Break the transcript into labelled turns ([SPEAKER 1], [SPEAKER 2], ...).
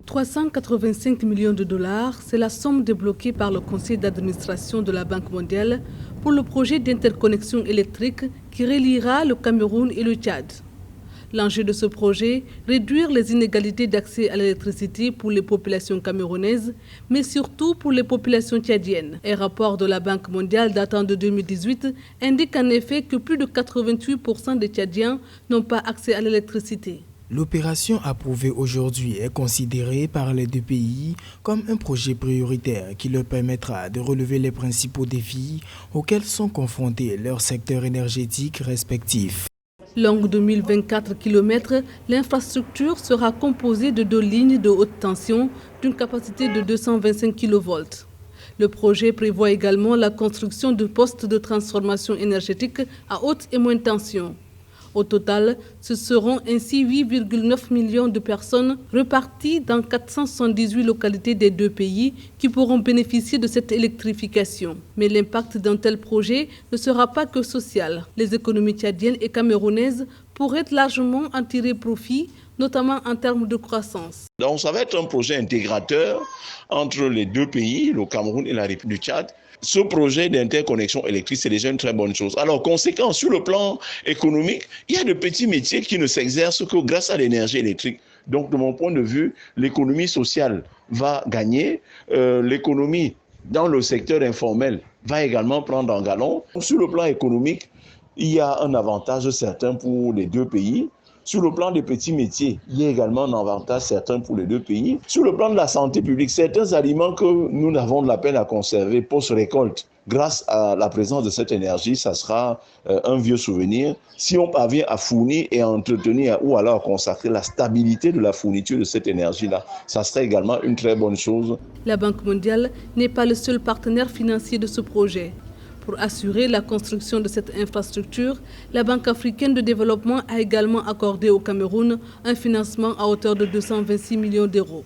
[SPEAKER 1] 385 millions de dollars, c'est la somme débloquée par le conseil d'administration de la Banque mondiale pour le projet d'interconnexion électrique qui reliera le Cameroun et le Tchad. L'enjeu de ce projet, réduire les inégalités d'accès à l'électricité pour les populations camerounaises, mais surtout pour les populations tchadiennes. Un rapport de la Banque mondiale datant de 2018 indique en effet que plus de 88% des Tchadiens n'ont pas accès à l'électricité.
[SPEAKER 2] L'opération approuvée aujourd'hui est considérée par les deux pays comme un projet prioritaire qui leur permettra de relever les principaux défis auxquels sont confrontés leurs secteurs énergétiques respectifs.
[SPEAKER 1] Longue de 1024 km, l'infrastructure sera composée de 2 lignes de haute tension d'une capacité de 225 kV. Le projet prévoit également la construction de postes de transformation énergétique à haute et moyenne tension. Au total, ce seront ainsi 8,9 millions de personnes reparties dans 478 localités des deux pays qui pourront bénéficier de cette électrification. Mais l'impact d'un tel projet ne sera pas que social. Les économies tchadiennes et camerounaises pourraient largement en tirer profit, notamment en termes de croissance.
[SPEAKER 3] Donc ça va être un projet intégrateur entre les deux pays, le Cameroun et la République du Tchad. Ce projet d'interconnexion électrique, c'est déjà une très bonne chose. Alors, conséquent, sur le plan économique, il y a de petits métiers qui ne s'exercent que grâce à l'énergie électrique. Donc, de mon point de vue, l'économie sociale va gagner, l'économie dans le secteur informel va également prendre un galon. Sur le plan économique, il y a un avantage certain pour les deux pays. Sur le plan des petits métiers, il y a également un avantage certain pour les deux pays. Sur le plan de la santé publique, certains aliments que nous avons de la peine à conserver post-récolte, grâce à la présence de cette énergie, ça sera un vieux souvenir. Si on parvient à fournir et à entretenir ou alors à consacrer la stabilité de la fourniture de cette énergie-là, ça serait également une très bonne chose.
[SPEAKER 1] La Banque mondiale n'est pas le seul partenaire financier de ce projet. Pour assurer la construction de cette infrastructure, la Banque africaine de développement a également accordé au Cameroun un financement à hauteur de 226 millions d'euros.